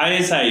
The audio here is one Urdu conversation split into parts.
ISI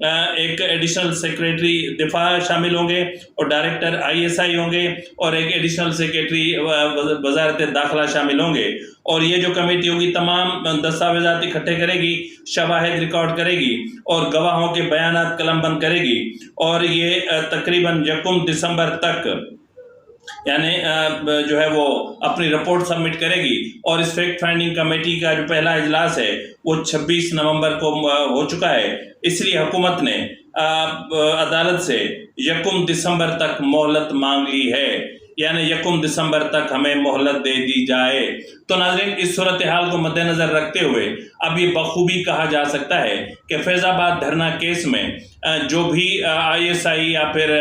ایک ایڈیشنل سیکریٹری دفاع شامل ہوں گے اور ڈائریکٹر ISI ہوں گے اور ایک ایڈیشنل سیکریٹری وزارت داخلہ شامل ہوں گے، اور یہ جو کمیٹی ہوگی تمام دستاویزات اکٹھے کرے گی، شواہد ریکارڈ کرے گی اور گواہوں کے بیانات قلم بند کرے گی، اور یہ تقریباً 1 دسمبر تک یعنی جو ہے وہ اپنی رپورٹ سبمٹ کرے گی، اور اس فیکٹ فائنڈنگ کمیٹی کا جو پہلا اجلاس ہے وہ 26 نومبر کو ہو چکا ہے۔ اس لیے حکومت نے عدالت سے 1 دسمبر تک مہلت مانگ لی ہے، یعنی 1 دسمبر تک ہمیں مہلت دے دی جائے۔ تو ناظرین، اس صورتحال کو مد نظر رکھتے ہوئے اب یہ بخوبی کہا جا سکتا ہے کہ فیض آباد دھرنا کیس میں جو بھی ISI یا پھر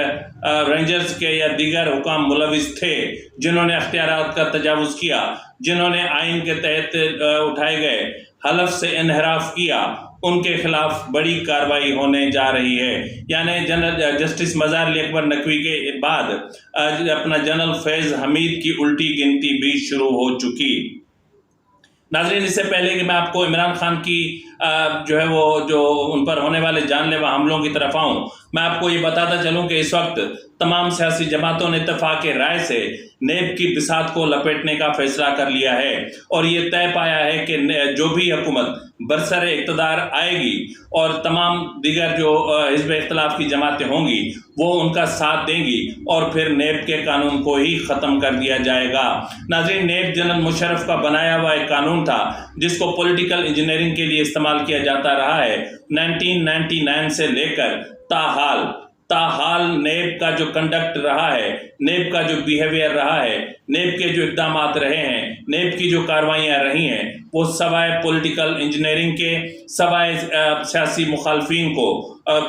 رینجرز کے یا دیگر حکام ملوث تھے، جنہوں نے اختیارات کا تجاوز کیا، جنہوں نے آئین کے تحت اٹھائے گئے حلف سے انحراف کیا، ان کے خلاف بڑی کارروائی ہونے جا رہی ہے۔ یعنی جنرل جسٹس مظہر علی اکبر نقوی کے بعد اپنا جنرل فیض حمید کی الٹی گنتی بھی شروع ہو چکی۔ ناظرین، اس سے پہلے کہ میں آپ کو عمران خان کی جو ہے وہ جو ان پر ہونے والے جان لیوا حملوں کی طرف آؤں، میں آپ کو یہ بتاتا چلوں کہ اس وقت تمام سیاسی جماعتوں نے اتفاق رائے سے نیب کی بساط کو لپیٹنے کا فیصلہ کر لیا ہے، اور یہ طے پایا ہے کہ جو بھی حکومت برسر اقتدار آئے گی اور تمام دیگر جو حزب اختلاف کی جماعتیں ہوں گی وہ ان کا ساتھ دیں گی، اور پھر نیب کے قانون کو ہی ختم کر دیا جائے گا۔ ناظرین، نیب جنرل مشرف کا بنایا ہوا ایک قانون تھا جس کو پولیٹیکل انجینئرنگ کے لیے استعمال کیا جاتا رہا ہے 1999 سے لے کر تاحال نیب کا جو کنڈکٹ رہا ہے، نیب کا جو بیہیویئر رہا ہے، نیب کے جو اقدامات رہے ہیں، نیب کی جو کاروائیاں رہی ہیں، وہ سوائے پولیٹیکل انجینئرنگ کے، سوائے سیاسی مخالفین کو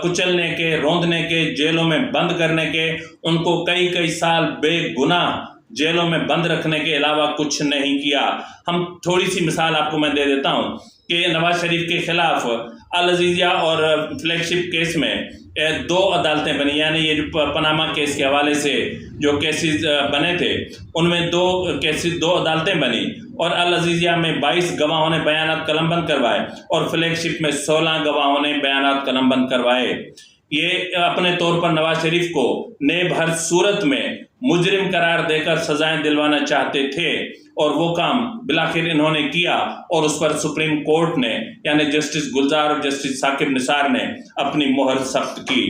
کچلنے کے، روندنے کے، جیلوں میں بند کرنے کے، ان کو کئی سال بے گناہ جیلوں میں بند رکھنے کے علاوہ کچھ نہیں کیا۔ ہم تھوڑی سی مثال آپ کو میں دے دیتا ہوں کہ نواز شریف کے خلاف العزیزیہ اور فلیگ شپ کیس میں 2 عدالتیں بنی، یعنی یہ جو پاناما کیس کے حوالے سے جو کیسز بنے تھے ان میں 2 عدالتیں بنی، اور العزیزیہ میں 22 گواہوں نے بیانات قلم بند کروائے اور فلیگ شپ میں 16 گواہوں نے بیانات قلم بند کروائے۔ یہ اپنے طور پر نواز شریف کو نیب ہر صورت میں مجرم قرار دے کر سزائیں دلوانا چاہتے تھے، اور وہ کام بالآخر انہوں نے کیا، اور اس پر سپریم کورٹ نے یعنی جسٹس گلزار اور جسٹس ثاقب نثار نے اپنی مہر سخت کی۔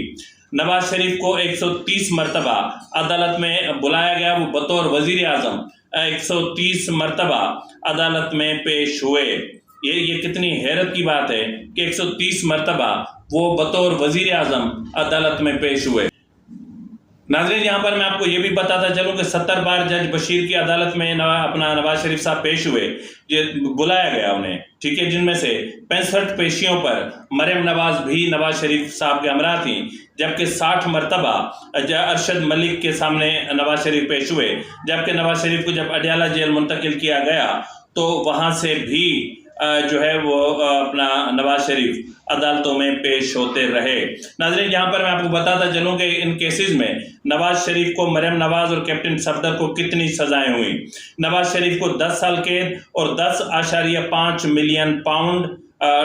نواز شریف کو 130 مرتبہ عدالت میں بلایا گیا، وہ بطور وزیر اعظم 130 مرتبہ عدالت میں پیش ہوئے۔ یہ کتنی حیرت کی بات ہے کہ 130 مرتبہ وہ بطور وزیر اعظم عدالت میں پیش ہوئے۔ ناظرین، یہاں پر میں آپ کو یہ بھی بتاتا چلوں کہ 70 بار جج بشیر کی عدالت میں اپنا نواز شریف صاحب پیش ہوئے، یہ بلایا گیا انہیں، ٹھیک ہے، جن میں سے 65 پیشیوں پر مریم نواز بھی نواز شریف صاحب کے ہمراہ تھیں، جبکہ 60 مرتبہ ارشد ملک کے سامنے نواز شریف پیش ہوئے، جبکہ نواز شریف کو جب اڈیالہ جیل منتقل کیا گیا تو وہاں سے بھی جو ہے وہ اپنا نواز شریف عدالتوں میں پیش ہوتے رہے۔ ناظرین، یہاں پر میں آپ کو بتاتا چلوں کہ ان کیسز میں نواز شریف کو، مریم نواز اور کیپٹن صفدر کو کتنی سزائیں ہوئیں۔ نواز شریف کو 10 سال قید اور 10.5 ملین پاؤنڈ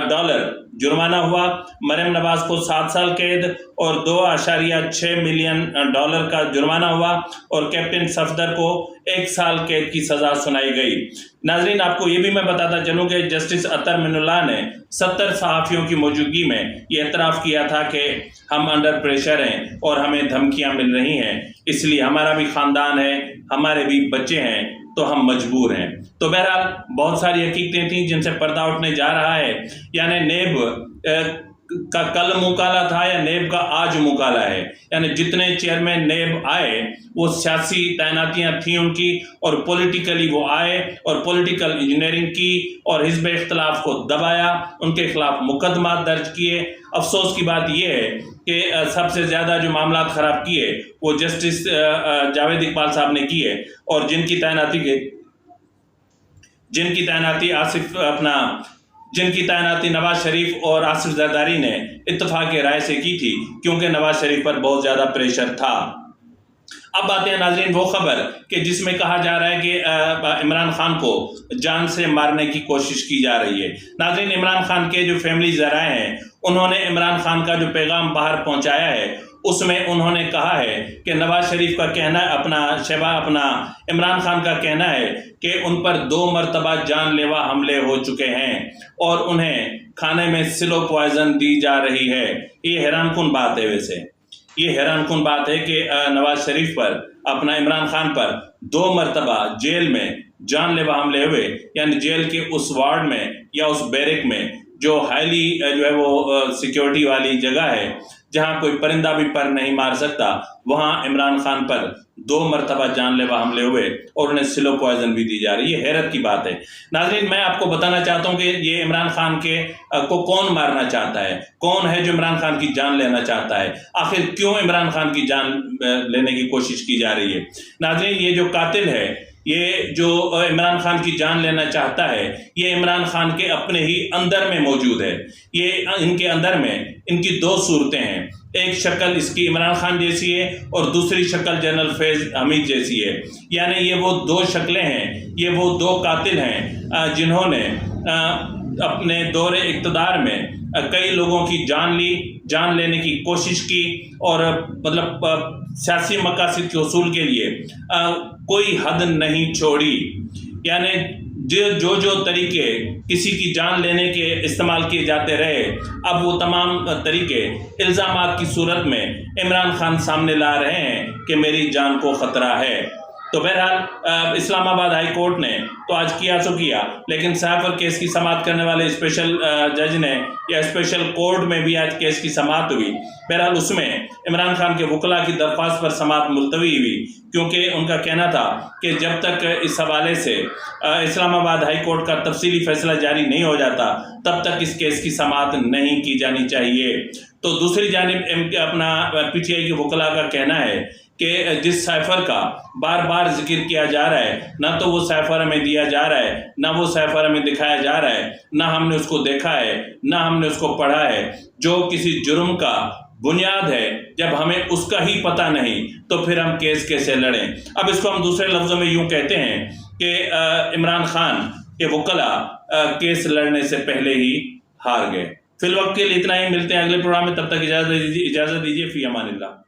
ڈالر جرمانہ ہوا، مریم نواز کو 7 سال قید اور 2.6 ملین ڈالر کا جرمانہ ہوا، اور کیپٹن صفدر کو 1 سال قید کی سزا سنائی گئی۔ ناظرین، آپ کو یہ بھی میں بتاتا چلوں کہ جسٹس اطہر من اللہ نے 70 صحافیوں کی موجودگی میں یہ اعتراف کیا تھا کہ ہم انڈر پریشر ہیں اور ہمیں دھمکیاں مل رہی ہیں، اس لیے ہمارا بھی خاندان ہے، ہمارے بھی بچے ہیں، تو ہم مجبور ہیں۔ تو بہرحال بہت ساری حقیقتیں تھیں جن سے پردہ اٹھنے جا رہا ہے، یعنی نیب کا کل مکالا تھا یا نیب کا آج مکالا ہے، یعنی جتنے چیئرمین نیب آئے وہ سیاسی تعیناتیاں تھیں ان کی، اور پولیٹیکلی وہ آئے اور پولیٹیکل انجینئرنگ کی اور حزب اختلاف کو دبایا، ان کے خلاف مقدمات درج کیے۔ افسوس کی بات یہ ہے کہ سب سے زیادہ جو معاملات خراب کیے وہ جسٹس جاوید اقبال صاحب نے کیے، اور جن کی تعیناتی نواز شریف اور آصف زرداری نے اتفاق رائے سے کی تھی، کیونکہ نواز شریف پر بہت زیادہ پریشر تھا۔ اب آتے ہیں ناظرین وہ خبر کہ جس میں کہا جا رہا ہے کہ عمران خان کو جان سے مارنے کی کوشش کی جا رہی ہے۔ ناظرین عمران خان کے جو فیملی ذرائع ہیں انہوں نے عمران خان کا جو پیغام باہر پہنچایا ہے اس میں انہوں نے کہا ہے کہ نواز شریف کا کہنا ہے اپنا عمران خان کا کہنا ہے کہ ان پر 2 مرتبہ جان لیوا حملے ہو چکے ہیں اور انہیں کھانے میں سلو پوائزن دی جا رہی ہے۔ یہ حیران کن بات ہے، ویسے یہ حیران کن بات ہے کہ نواز شریف پر عمران خان پر 2 مرتبہ جیل میں جان لیوا حملے ہوئے، یعنی جیل کے اس وارڈ میں یا اس بیرک میں جو ہائیلی جو ہے وہ سیکیورٹی والی جگہ ہے جہاں کوئی پرندہ بھی پر نہیں مار سکتا، وہاں عمران خان پر 2 مرتبہ جان لیوا حملے ہوئے اور انہیں سلو پوائزن بھی دی جا رہی ہے۔ یہ حیرت کی بات ہے۔ ناظرین میں آپ کو بتانا چاہتا ہوں کہ یہ عمران خان کو کون مارنا چاہتا ہے، کون ہے جو عمران خان کی جان لینا چاہتا ہے، آخر کیوں عمران خان کی جان لینے کی کوشش کی جا رہی ہے۔ ناظرین یہ جو قاتل ہے، یہ جو عمران خان کی جان لینا چاہتا ہے، یہ عمران خان کے اپنے ہی اندر میں موجود ہے۔ یہ ان کے اندر میں ان کی 2 صورتیں ہیں، ایک شکل اس کی عمران خان جیسی ہے اور دوسری شکل جنرل فیض حمید جیسی ہے، یعنی یہ وہ 2 شکلیں ہیں، یہ وہ 2 قاتل ہیں جنہوں نے اپنے دور اقتدار میں کئی لوگوں کی جان لینے کی کوشش کی اور مطلب سیاسی مقاصد کے حصول کے لیے کوئی حد نہیں چھوڑی، یعنی جو طریقے کسی کی جان لینے کے استعمال کیے جاتے رہے، اب وہ تمام طریقے الزامات کی صورت میں عمران خان سامنے لا رہے ہیں کہ میری جان کو خطرہ ہے۔ تو بہرحال اسلام آباد ہائی کورٹ نے تو آج کیا سو کیا، لیکن سائفر کیس کی سماعت کرنے والے اسپیشل جج نے یا اسپیشل کورٹ میں بھی آج کیس کی سماعت ہوئی۔ بہرحال اس میں عمران خان کے وکلاء کی درخواست پر سماعت ملتوی ہوئی، کیونکہ ان کا کہنا تھا کہ جب تک اس حوالے سے اسلام آباد ہائی کورٹ کا تفصیلی فیصلہ جاری نہیں ہو جاتا تب تک اس کیس کی سماعت نہیں کی جانی چاہیے۔ تو دوسری جانب پی ٹی آئی کے وکلاء کا کہنا ہے کہ جس سائفر کا بار بار ذکر کیا جا رہا ہے، نہ تو وہ سائفر ہمیں دیا جا رہا ہے، نہ وہ سائفر ہمیں دکھایا جا رہا ہے، نہ ہم نے اس کو دیکھا ہے، نہ ہم نے اس کو پڑھا ہے، جو کسی جرم کا بنیاد ہے جب ہمیں اس کا ہی پتہ نہیں تو پھر ہم کیس کیسے لڑیں۔ اب اس کو ہم دوسرے لفظوں میں یوں کہتے ہیں کہ عمران خان کے وکلاء کیس لڑنے سے پہلے ہی ہار گئے۔ فی الوقت کے لیے اتنا ہی، ملتے ہیں اگلے پروگرام میں، تب تک اجازت دیجیے، فی امان اللہ۔